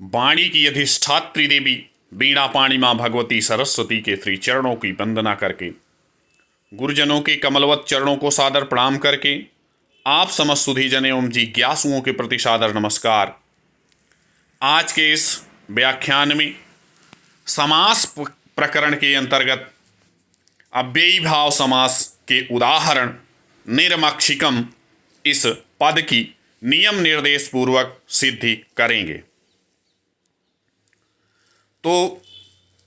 वाणी की अधिष्ठात्री देवी वीणा पाणी माँ भगवती सरस्वती के श्री चरणों की वंदना करके, गुरुजनों के कमलवत चरणों को सादर प्रणाम करके, आप समस्त सुधीजन एवं जिज्ञासुओं के प्रति सादर नमस्कार। आज के इस व्याख्यान में समास प्रकरण के अंतर्गत अव्ययी भाव समास के उदाहरण निर्मक्षिकम इस पद की नियम निर्देश पूर्वक सिद्धि करेंगे। तो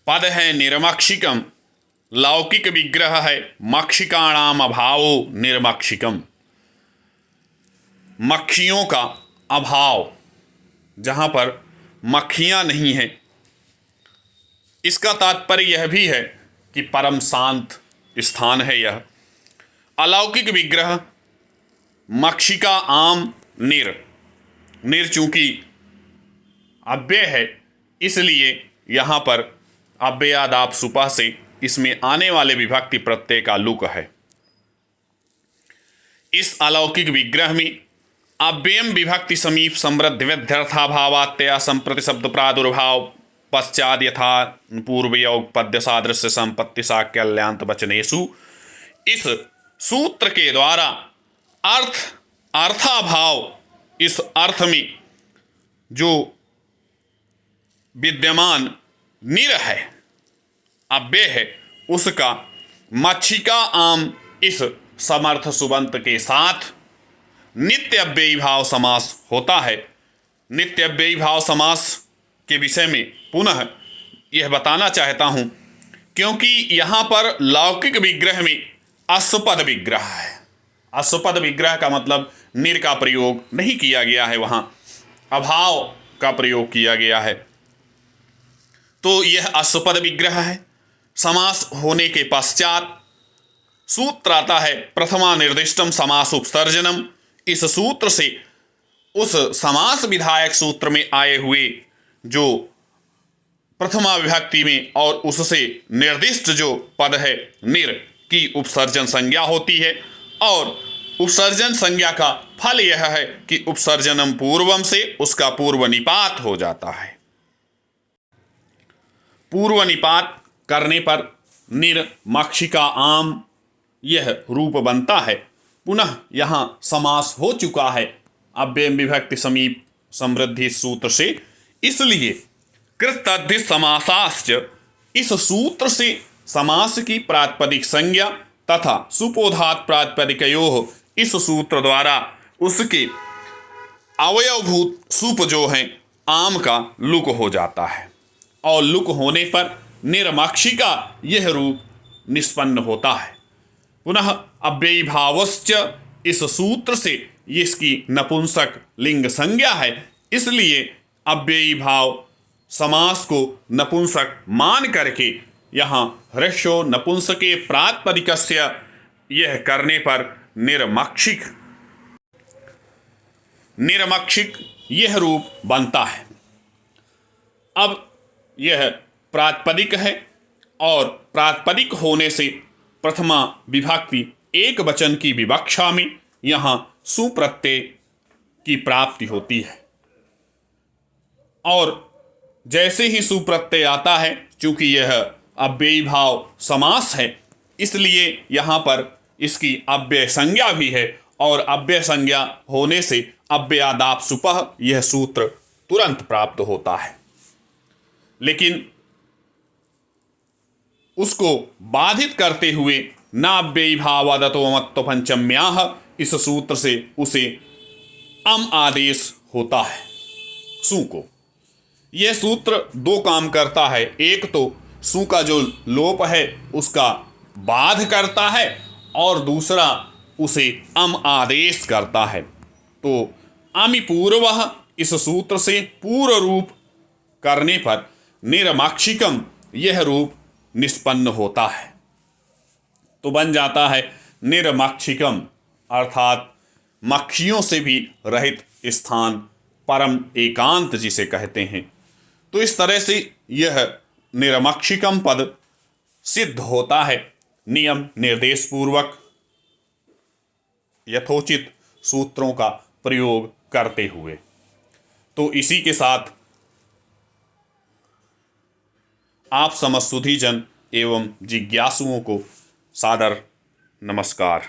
पद है निर्मक्षिकम, लौकिक विग्रह है मक्षिकाणाम अभावो निर्मक्षिकम। मक्खियों का अभाव, जहाँ पर मक्खियाँ नहीं हैं, इसका तात्पर्य यह भी है कि परम शांत स्थान है यह। अलौकिक विग्रह मक्षिका आम निर चूंकि अव्यय है, इसलिए यहाँ पर अव्ययादाप सुपह से इसमें आने वाले विभक्ति प्रत्यय का लुक है। इस अलौकिक विग्रह में अव्ययम विभक्ति समीप समृद्ध व्यध्यर्थाभावात्या संप्रति शब्द प्रादुर्भाव पश्चाद यथा पूर्व योग पद्य सादृश्य संपत्ति साक्यल्यांत वचनेषु, इस सूत्र के द्वारा अर्थाभाव, इस अर्थ में जो विद्यमान निर है, अव्यय है, उसका मक्षिका आम इस समर्थ सुबंत के साथ नित्य अव्ययी भाव समास होता है। नित्य अव्ययी भाव समास के विषय में पुनः यह बताना चाहता हूँ, क्योंकि यहाँ पर लौकिक विग्रह में अश्वपद विग्रह है। अश्वपद विग्रह का मतलब निर का प्रयोग नहीं किया गया है, वहाँ अभाव का प्रयोग किया गया है। तो यह अश्वपद विग्रह है। समास होने के पश्चात सूत्र आता है प्रथमा निर्दिष्टम समास उपसर्जनम। इस सूत्र से उस समास विधायक सूत्र में आए हुए जो प्रथमा विभक्ति में और उससे निर्दिष्ट जो पद है निर की उपसर्जन संज्ञा होती है, और उपसर्जन संज्ञा का फल यह है कि उपसर्जनम पूर्वम से उसका पूर्व निपात हो जाता है। पूर्व निपात करने पर निर मक्षिका आम यह रूप बनता है। पुनः यहाँ समास हो चुका है अव्ययम विभक्ति समीप समृद्धि सूत्र से, इसलिए कृतद्धि समासाश्च, इस सूत्र से समास की प्रातिपदिक संज्ञा तथा सुपोधात प्रातिपदिकयोः, इस सूत्र द्वारा उसके अवयवभूत सुप जो हैं आम का लुक हो जाता है, और लुक होने पर निर्मक्षिका यह रूप निष्पन्न होता है। पुनः अव्ययी भावश्च, इस सूत्र से इसकी नपुंसक लिंग संज्ञा है, इसलिए अव्ययी भाव समास को नपुंसक मान करके यहाँ ह्रस्वो नपुंसके प्रातिपदिकस्य यह करने पर निर्मक्षिक यह रूप बनता है। अब यह प्रातिपदिक है, और प्रातिपदिक होने से प्रथमा विभक्ति एक वचन की विवक्षा में यहाँ सुप्रत्यय की प्राप्ति होती है, और जैसे ही सुप्रत्यय आता है, चूंकि यह अव्ययी भाव समास है, इसलिए यहाँ पर इसकी अव्यय संज्ञा भी है, और अव्यय संज्ञा होने से अव्ययादाप सुपह यह सूत्र तुरंत प्राप्त होता है। लेकिन उसको बाधित करते हुए नाव्ययी भावादतो मत्तो पंचम्याह, इस सूत्र से उसे अम आदेश होता है सु को। यह सूत्र दो काम करता है, एक तो सु का जो लोप है उसका बाध करता है, और दूसरा उसे अम आदेश करता है। तो अमि पूर्वः, इस सूत्र से पूर्व रूप करने पर निर्मक्षिकम यह रूप निष्पन्न होता है। तो बन जाता है निर्मक्षिकम, अर्थात मक्खियों से भी रहित स्थान, परम एकांत जिसे कहते हैं। तो इस तरह से यह निर्मक्षिकम पद सिद्ध होता है नियम निर्देश पूर्वक, यथोचित सूत्रों का प्रयोग करते हुए। तो इसी के साथ आप समस्त सुधीजन एवं जिज्ञासुओं को सादर नमस्कार।